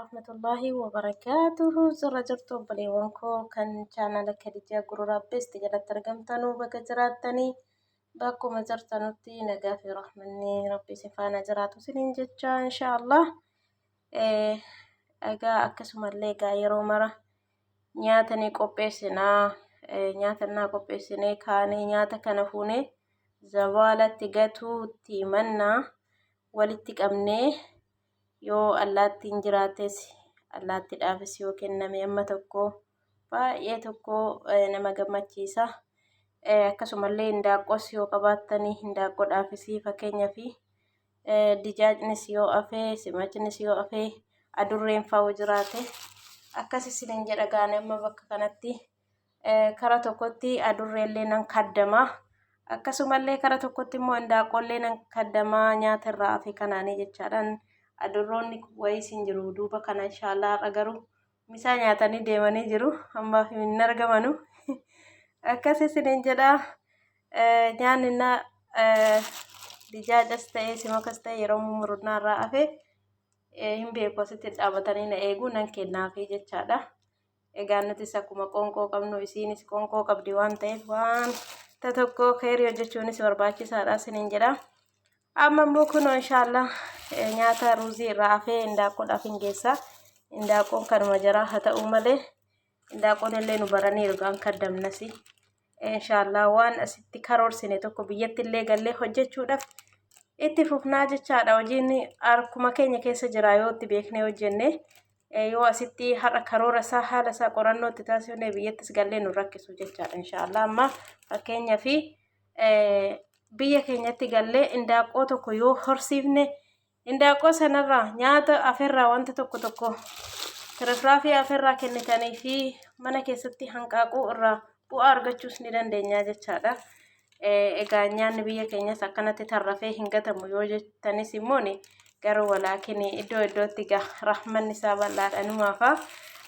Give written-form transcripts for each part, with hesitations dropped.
warahmatullahi wabarakatuh. Zara jirtu obboleewwan koo kan chaanala Khadijaa Gurraa Best jalatti argamtanuu bakka jiraatanii bakkuma jirtanutti nagaa fi rahmanni Rabbi isin faana jiraatu isiniin jecha inshaallah. Egaa akkasumallee egaa yeroo mara nyaata ni qopheessinaa. Nyaata naa qopheessinee kaanee nyaata kana fuunee zawaalatti gatuutti mannaa walitti qabnee yoo allaattiin jiraates allaattiidhaafis yoo kenname amma tokko baay'ee tokko nama gammachiisa. Akkasumallee hindaanqoos yoo qabaattanii hindaanqoodhaafis fakkeenyaaf dijaajnis yoo afee simachnis yoo afee adurreen fa'aa jiraate akkas isiniin jedha gaane amma bakka kanatti kara tokkotti adurreellee nan kaddamaa. Akkasumallee kara tokkotti immoo hindaanqoollee nan kaddamaa nyaata irraa hafe kanaanii jechaadhaan. Adurroonni wayii sin jiru duuba kana inshaallah agaruu misaa nyaatanii deemanii jiru ammaaf hin argamanu. Akkas isiniin jedha nyaanni na dijaajas ta'ee simakas ta'e yeroo murunaa irraa hafe hin beeku asitti dhaabatanii na eeguu nan kennaafi jechaadha. Egaa nutis akkuma qoonqoo qabnu isiinis qoonqoo qabdi waan ta'eef waan tokko khairii hojjechuunis barbaachisaadha isiniin jedha. Amma immoo kun inshaallah nyaata ruuzii irraa hafee hindaanqoodhaaf hin geessa. Hindaanqoon kanuma jira haa ta'u malee hindaanqoon illee nu baraniiru gaan kaddamnasi. Inshaallah waan asitti karoorsine tokko biyyatti illee gallee hojjechuudhaaf itti fufnaa jechaadha. Hojiin harkuma keenya keessa jira yoo itti beeknee hojjenne yoo asitti har'a karoora isaa haala isaa qorannoo itti taasifnee biyyattis gallee nu rakkisu jechaadha inshaallah. Amma fakkeenyaaf biyya keenyatti gallee hindaanqoo tokko yoo horsiifne hindaanqoo sanarraa nyaata afeerraa wanta tokko tirifiraafii afeerraa kennitanii fi mana keessatti hanqaaquu irraa bu'aa argachuus ni dandeenya jechaadha. Egaa nyaanni biyya keenyas akkanatti tarrafee hin gatamu yoo jettanis immoo garuu walaakin iddoo iddootti rahmanni isaa bal'aadha numaafa.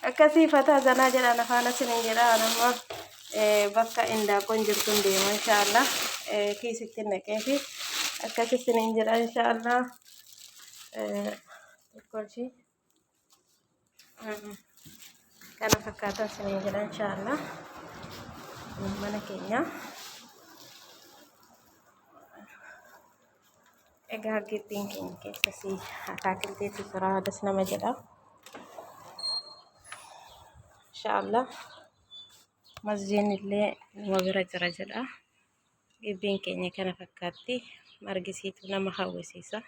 Akkasii fataa zanaa jedhaan afaan isiniin jedha anamma bakka hindaanqoon jirtuun deema inshaallah. Kiisitti naqee fi akkas isiniin jedha inshaallah. Tokkolchi kana fakkaatan isiniin jedha inshaallah. Mana keenya egaa gibbiin keenya keessasi ataakilteetu jira adas nama jedha inshaallah. Masjiidni illee nama bira jira jedha. Gibbiin keenya kana fakkaatti margisiitu nama hawwisiisa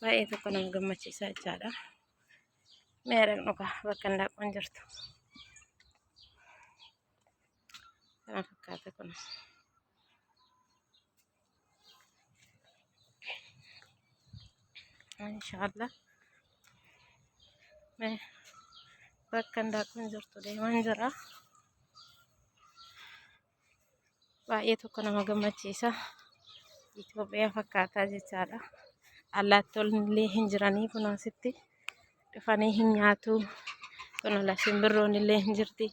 baay'ee tokko nama gammachiisa jechaadha. Mee dhaqnu bakka hindaanqoon jirtu kana fakkaata kun inshaallah. Mee bakka hindaanqoon jirtu deeman jira baay'ee tokko nama gammachiisa. Itoophiyaa fakkaataa jechaadha. Allaattoonni illee hin jiranii kun asitti dhufanii hin nyaatu. Kun simbirroon illee hin jirti.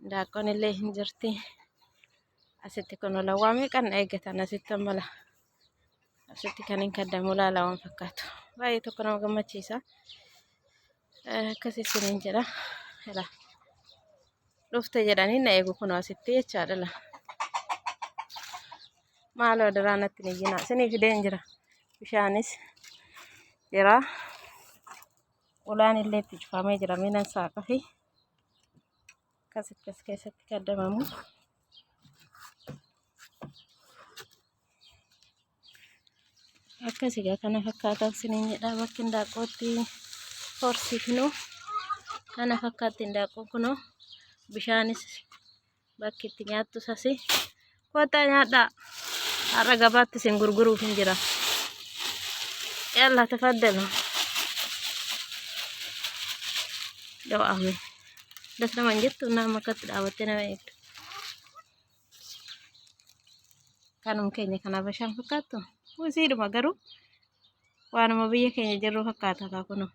Hindaanqoon illee hin jirti. Asitti kun waa meeqan eeggatan asitti ammala. Asitti kan hin kaddamu laala waan fakkaatu. Baay'ee tokko nama gammachiisa. Akkas isiniin jedha. Dhufte jedhanii na eegu kun asitti jechaadha. Maaloo daraanatti ni jina isinii fideen jira. Bishaanis jira. Ulaan illee itti cufamee jira minan saaqaa fi akkasitti as keessatti kaddamamu. Akkasigaa kana fakkaatan isiniin jedha bakki hindaanqootti horsiifnu kana fakkaatti hindaanqoon kunoo bishaanis bakki itti nyaattus asi kottaa nyaadhaa. Har'a gabaatti isin gurguruuf hin jira. Yalla tafaddalu. Do'ame. Das nama jettu nama akkatti dhaabattee nama eegdu. Kanuma keenya kana bishaan fakkaattu. Wasiidhuma garuu waanuma biyya keenya jirru fakkaata kaa kunoo.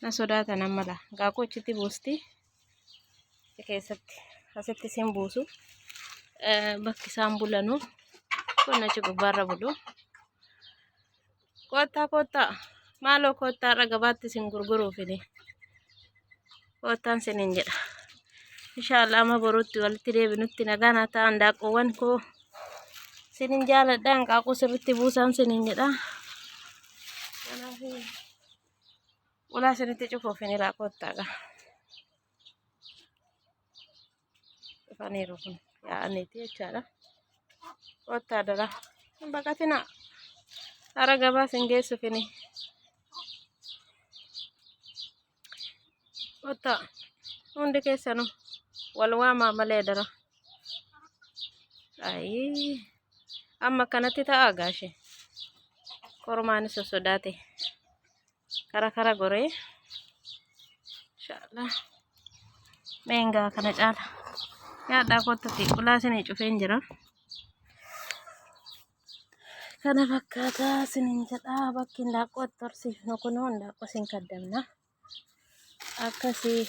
Na sodaatan ammala. Gaakoo achitti buusti. Keessatti asitti isin buusu. Bakki isaan bulanuu kun achi gubbaarra bulu. Kottaa Maaloo kottaa irra gabaatti isin gurguruufini. Kottaan sinin jedha. Inshallah amma boruutti walitti deebinutti nagaan haa ta'an daaqoowwan koo sinin jaaladha hanqaaquu sirriitti buusaan sinin jedha. Kanaaf ulaa isinitti cufuufiniraa kottaaga. Dhufaniiru kun yaa'aniiti jechaadha. Kottaa dara hin baqatina. Hara gabaa isin geessuufini. Kottaa hundi keessanuu wal waamaa malee dara. Ayii amma kanatti ta'a gaashee. Kormaanis sosodaate. Kara goree. Inshallah. Meengaa kana caala. Yaaddaa kottatti ulaa isinii cufeen jira. Kana fakkaataa isinin jedhaa bakki hindaaqqoo itti horsiifnu kunoo hindaaqqoo isin kaddamna. Akkasii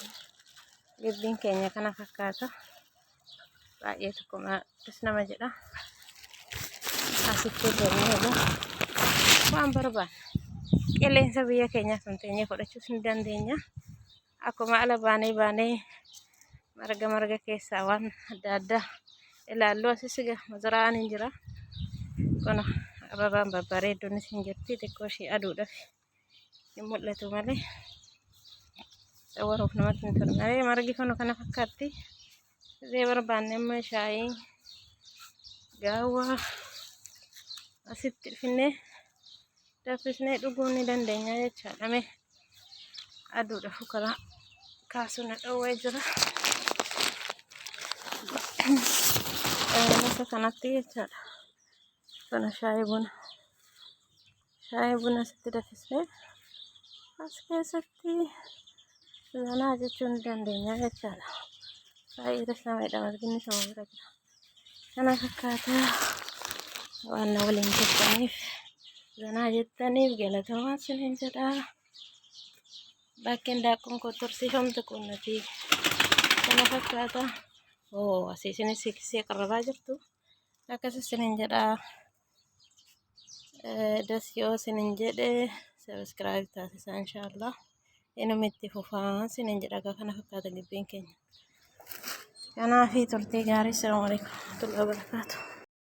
gibbiin keenya kana fakkaata. Baay'ee tokkummaadhis nama jedha. Asitti deemnee waan barbaanne qilleensa biyya keenyaa kan teenyee fudhachuus ni dandeenya. Akkuma ala baanee marga keessaa waan adda addaa ilaallu asis mazaraan hin jira. Kun ababaan babbareedduunis hin jirti xiqqoo ishee aduudhaaf hin mul'atu malee waruuf namatti hin tolu malee margi kun kana fakkaatti. Illee barbaanne amma shaayii gaawwaa asitti dhufnee danfisnee dhuguu ni dandeenya jechaadha. Mee aduudhaaf karaa kaasuu na dhowwee jira. Masa kanatti jechaadha. Kana shaayii buna asitti danfisnee as keessatti zanaa jechuu ni dandeenya jechaadha. Baay'eedhas namaadha marginni sama bira jira. Kana fakkaataa waan na waliin jettaniif zanaa jettaniif galatoomaa isiniin jedhaa. Bakki hindaaqqoon kottu horsiifamtu kun nuti kana fakkaataa. Asii isinis siqsee qarrabaa jirtu. Akkas isiniin jedhaa. Das yoo isiniin jedhe subscribe taasisaa inshallah. Inuma itti fufaa isiniin jedha kana fakkaata gibbiin keenya. Kanaafii turtii gaarii. Assalamu alaikum warahmatullahi wabarakatuh.